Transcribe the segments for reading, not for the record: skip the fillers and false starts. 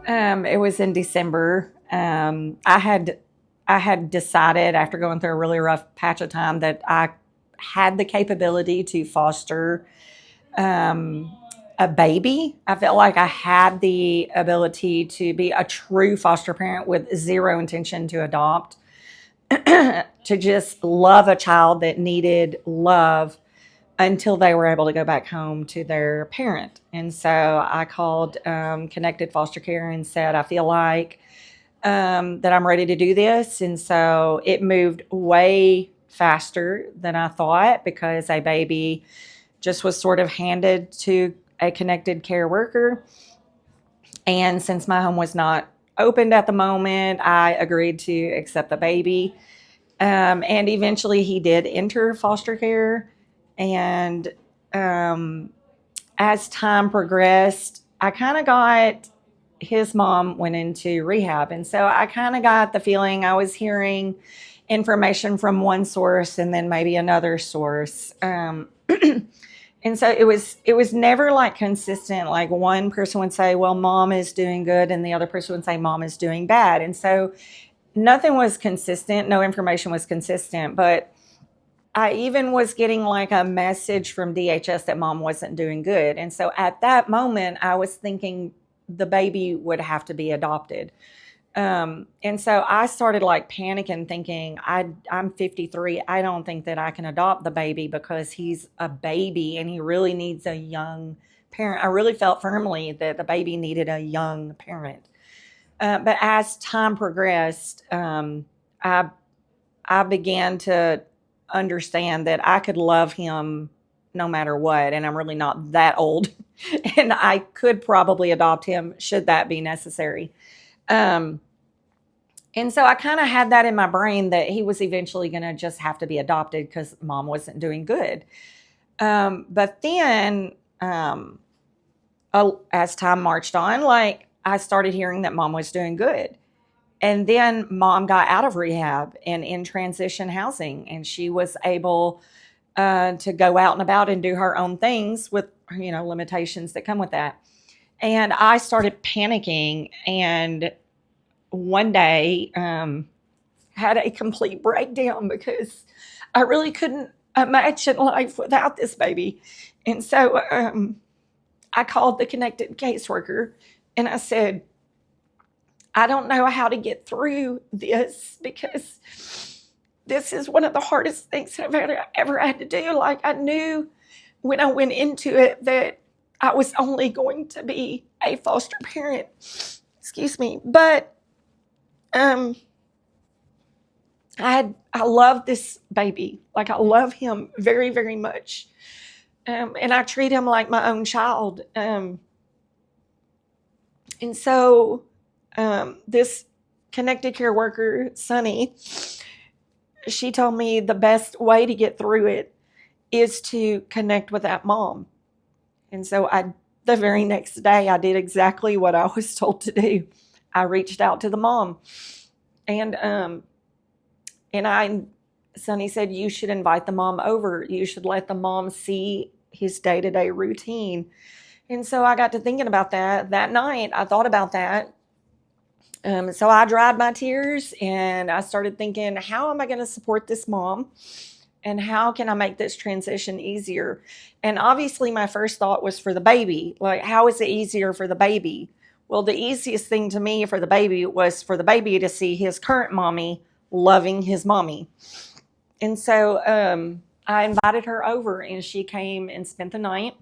It was in December. I had decided after going through a really rough patch of time that I had the capability to foster um, a baby. I felt like I had the ability to be a true foster parent with zero intention to adopt, to just love a child that needed love until they were able to go back home to their parent. And so I called Connected Foster Care and said, I feel like that I'm ready to do this. And so it moved way faster than I thought because a baby just was sort of handed to a connected care worker. And since my home was not opened at the moment, I agreed to accept the baby. And eventually he did enter foster care. And um, as time progressed, I kind of got his mom went into rehab. And so I kind of got the feeling I was hearing information from one source and then maybe another source. And so it was never like consistent. Like one person would say, well, mom is doing good, and the other person would say mom is doing bad. And so nothing was consistent, no information was consistent. But I even was getting like a message from DHS that mom wasn't doing good. And so at that moment, I was thinking the baby would have to be adopted. And so I started like panicking, thinking, I'm 53. I don't think that I can adopt the baby because he's a baby and he really needs a young parent. I really felt firmly that the baby needed a young parent. But as time progressed, I I began to understand that I could love him no matter what, and I'm really not that old, and I could probably adopt him should that be necessary. Um, and so I kind of had that in my brain that he was eventually going to just have to be adopted because mom wasn't doing good. But then, as time marched on, like I started hearing that mom was doing good. And then mom got out of rehab and in transition housing, and she was able to go out and about and do her own things with limitations that come with that. And I started panicking, and one day had a complete breakdown because I really couldn't imagine life without this baby. And so I called the connected caseworker and I said, I don't know how to get through this because this is one of the hardest things I've ever had to do. Like, I knew when I went into it that I was only going to be a foster parent. Excuse me. But um, I love this baby. Like, I love him very, very much. And I treat him like my own child. And so this connected care worker, Sunny, she told me the best way to get through it is to connect with that mom. And so the very next day, I did exactly what I was told to do. I reached out to the mom, and Sonny said, you should invite the mom over. You should let the mom see his day-to-day routine. And so I got to thinking about that night. I thought about that. So I dried my tears and I started thinking, how am I going to support this mom? And how can I make this transition easier? And obviously, my first thought was for the baby. Like, how is it easier for the baby? Well, the easiest thing to me for the baby was for the baby to see his current mommy loving his mommy. And so I invited her over and she came and spent the night.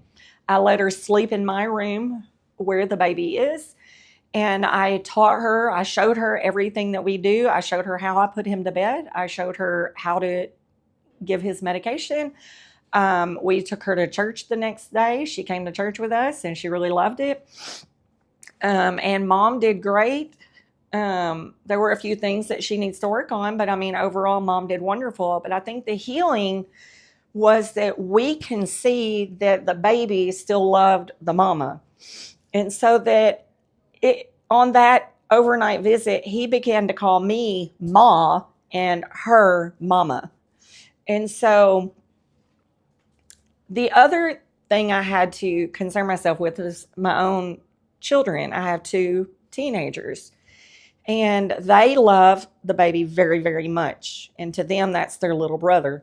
I let her sleep in my room where the baby is. And I taught her, I showed her everything that we do. I showed her how I put him to bed. I showed her how to give his medication. We took her to church the next day. She came to church with us and she really loved it. And mom did great. There were a few things that she needs to work on, but I mean, overall, mom did wonderful. But I think the healing was that we can see that the baby still loved the mama. And so that on that overnight visit, he began to call me Ma and her mama. And so the other thing I had to concern myself with was my own children. I have two teenagers. And they love the baby very, very much. And to them, that's their little brother.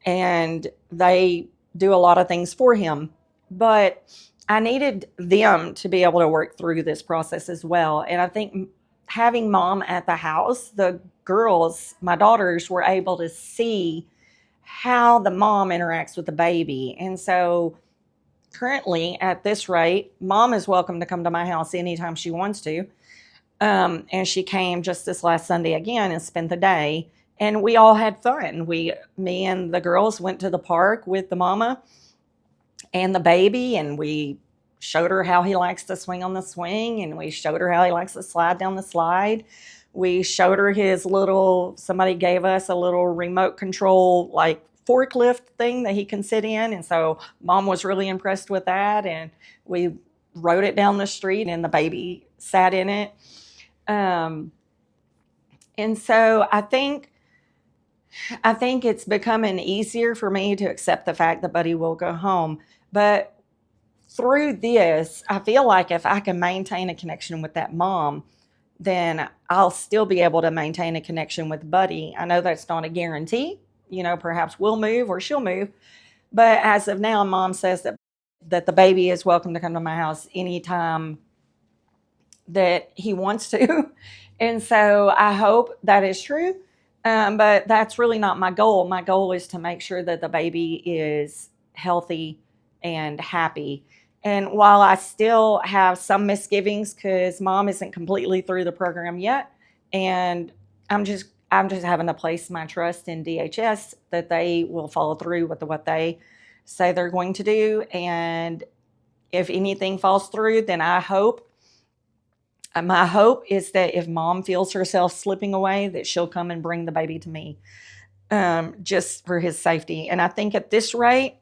And they do a lot of things for him. But I needed them to be able to work through this process as well. And I think having mom at the house, the girls, my daughters, were able to see how the mom interacts with the baby. And so currently, at this rate, mom is welcome to come to my house anytime she wants to. And she came just this last Sunday again and spent the day. And we all had fun. Me and the girls went to the park with the mama and the baby, and we showed her how he likes to swing on the swing, and we showed her how he likes to slide down the slide. We showed her somebody gave us a little remote control, like forklift thing that he can sit in. And so mom was really impressed with that. And we rode it down the street, and the baby sat in it. And so I think it's becoming easier for me to accept the fact that Buddy will go home. But through this, I feel like if I can maintain a connection with that mom, then I'll still be able to maintain a connection with Buddy. I know that's not a guarantee. Perhaps we'll move or she'll move. But as of now, mom says that the baby is welcome to come to my house anytime that he wants to. And so I hope that is true. But that's really not my goal. My goal is to make sure that the baby is healthy and happy. And while I still have some misgivings because mom isn't completely through the program yet, and I'm just having to place my trust in DHS that they will follow through with what they say they're going to do. And if anything falls through, then my hope is that if mom feels herself slipping away, that she'll come and bring the baby to me, just for his safety. And I think at this rate,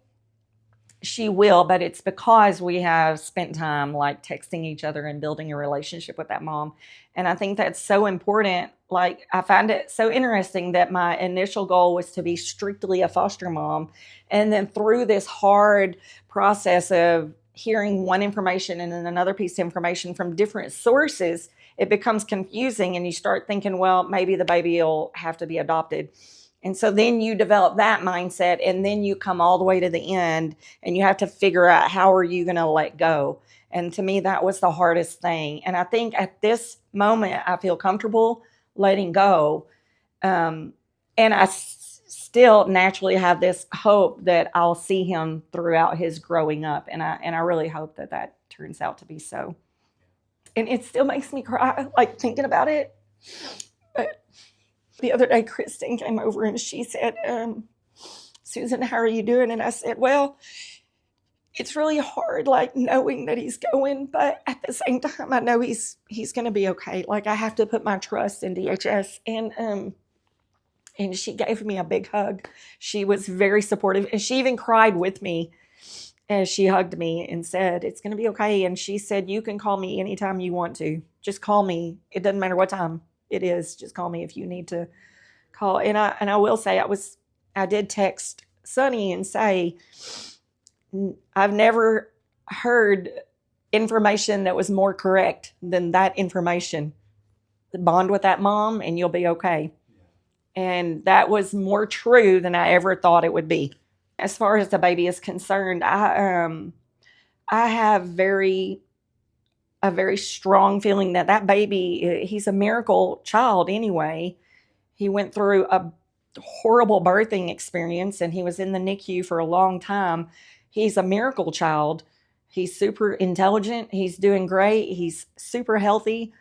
she will, but it's because we have spent time like texting each other and building a relationship with that mom. And I think that's so important. Like, I find it so interesting that my initial goal was to be strictly a foster mom. And then through this hard process of hearing one information and then another piece of information from different sources, it becomes confusing. And you start thinking, well, maybe the baby will have to be adopted. And so then you develop that mindset, and then you come all the way to the end, and you have to figure out how are you going to let go. And to me, that was the hardest thing. And I think at this moment, I feel comfortable letting go. And I still naturally have this hope that I'll see him throughout his growing up. And I really hope that turns out to be so. And it still makes me cry, like thinking about it. But the other day, Kristen came over and she said, Susan, how are you doing? And I said, well, it's really hard, like knowing that he's going, but at the same time, I know he's going to be okay. Like, I have to put my trust in DHS. And she gave me a big hug. She was very supportive, and she even cried with me as she hugged me and said, it's going to be okay. And she said, you can call me anytime you want to. Just call me. It doesn't matter what time it is. Just call me if you need to call. And I will say, I did text Sonny and say, I've never heard information that was more correct than that information. Bond with that mom and you'll be okay. And that was more true than I ever thought it would be. As far as the baby is concerned, I have a very strong feeling that baby, he's a miracle child anyway. He went through a horrible birthing experience, and he was in the NICU for a long time. He's a miracle child. He's super intelligent. He's doing great. He's super healthy.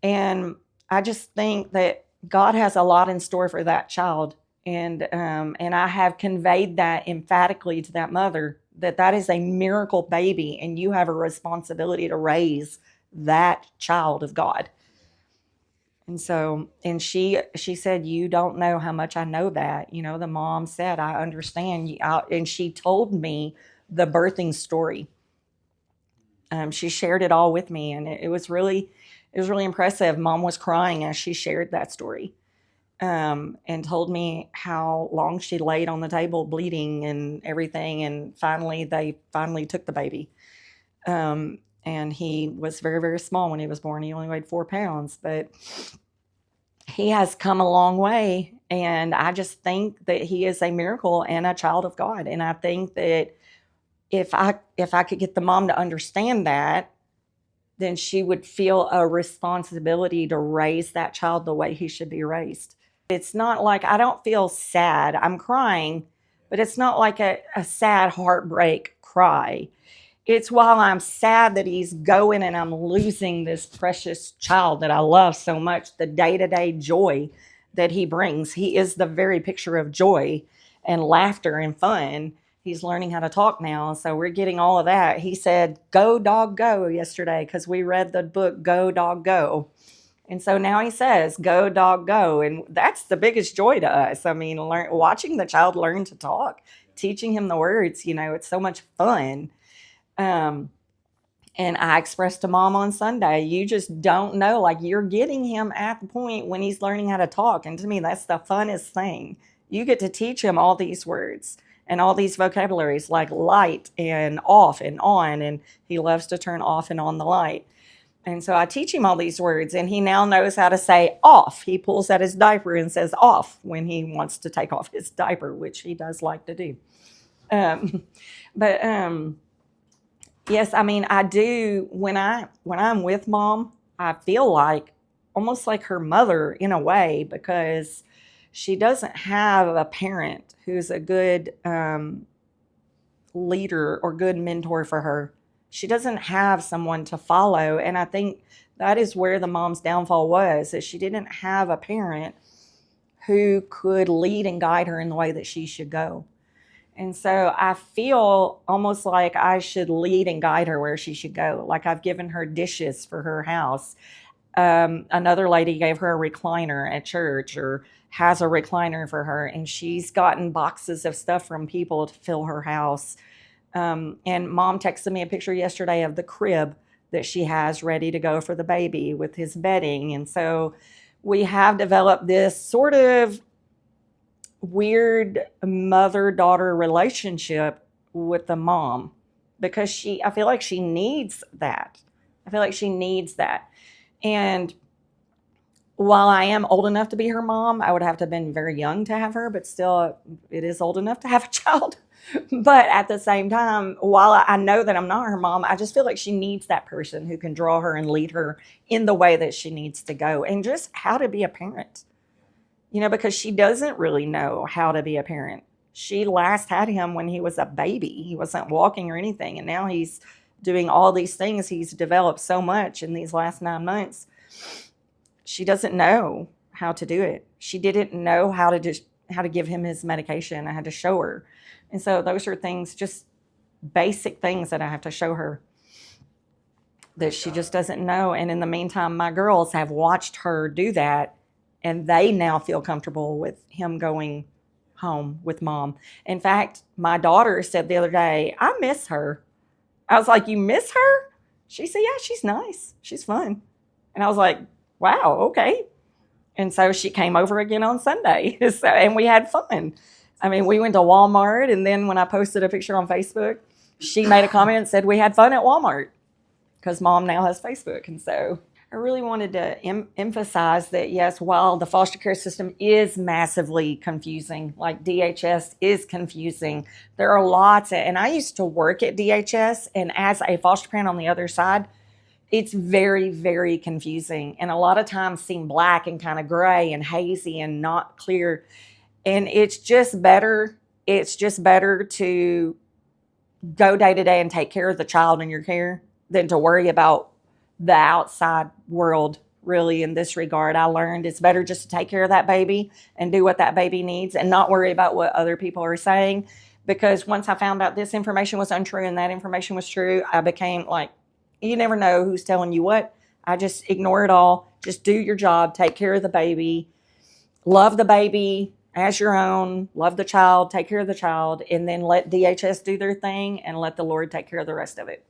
And I just think that God has a lot in store for that child. And I have conveyed that emphatically to that mother, that is a miracle baby, and you have a responsibility to raise that child of God. And so, and she said, you don't know how much I know that. The mom said, I understand you. And she told me the birthing story. She shared it all with me, and it was really impressive. Mom was crying as she shared that story. And told me how long she laid on the table bleeding and everything. And finally, they took the baby. And And he was very, very small when he was born. He only weighed 4 pounds, but he has come a long way. And I just think that he is a miracle and a child of God. And I think that if I could get the mom to understand that, then she would feel a responsibility to raise that child the way he should be raised. It's not like, I don't feel sad. I'm crying, but it's not like a sad heartbreak cry. It's while I'm sad that he's going and I'm losing this precious child that I love so much, the day-to-day joy that he brings. He is the very picture of joy and laughter and fun. He's learning how to talk now, so we're getting all of that. He said, "Go, dog, go," yesterday, because we read the book, Go, Dog, Go. And so now he says, "Go, dog, go." And that's the biggest joy to us. I mean, watching the child learn to talk, teaching him the words, it's so much fun. And I expressed to Mom on Sunday, you just don't know, like, you're getting him at the point when he's learning how to talk. And to me, that's the funnest thing. You get to teach him all these words and all these vocabularies like light and off and on. And he loves to turn off and on the light. And so I teach him all these words, and he now knows how to say off. He pulls out his diaper and says off when he wants to take off his diaper, which he does like to do. But yes, I mean, I do, when I'm with Mom, I feel like almost like her mother in a way, because she doesn't have a parent who's a good leader or good mentor for her. She doesn't have someone to follow. And I think that is where the mom's downfall was, that she didn't have a parent who could lead and guide her in the way that she should go. And so I feel almost like I should lead and guide her where she should go. Like, I've given her dishes for her house. Another lady gave her a recliner at church, or has a recliner for her, and she's gotten boxes of stuff from people to fill her house. And Mom texted me a picture yesterday of the crib that she has ready to go for the baby with his bedding. And so we have developed this sort of weird mother-daughter relationship with the mom, because I feel like she needs that. And while I am old enough to be her mom, I would have to have been very young to have her, but still, it is old enough to have a child. But at the same time, while I know that I'm not her mom, I just feel like she needs that person who can draw her and lead her in the way that she needs to go, and just how to be a parent. Because she doesn't really know how to be a parent. She last had him when he was a baby. He wasn't walking or anything. And now he's doing all these things. He's developed so much in these last 9 months. She doesn't know how to do it. She didn't know how to give him his medication. I had to show her. And so those are things, just basic things that I have to show her that she just doesn't know. And in the meantime, my girls have watched her do that, and they now feel comfortable with him going home with Mom. In fact, my daughter said the other day, "I miss her." I was like, "You miss her?" She said, "Yeah, she's nice. She's fun." And I was like, "Wow, okay." And so she came over again on Sunday, and we had fun. I mean, we went to Walmart, and then when I posted a picture on Facebook, she made a comment and said we had fun at Walmart, because Mom now has Facebook. And so I really wanted to emphasize that, yes, while the foster care system is massively confusing, like DHS is confusing, there are lots and I used to work at DHS, and as a foster parent on the other side, it's very, very confusing, and a lot of times seem black and kind of gray and hazy and not clear. And it's just better to go day to day and take care of the child in your care than to worry about the outside world. Really, in this regard, I learned it's better just to take care of that baby and do what that baby needs and not worry about what other people are saying. Because once I found out this information was untrue and that information was true, I became like, you never know who's telling you what. I just ignore it all. Just do your job. Take care of the baby. Love the baby as your own. Love the child. Take care of the child. And then let DHS do their thing and let the Lord take care of the rest of it.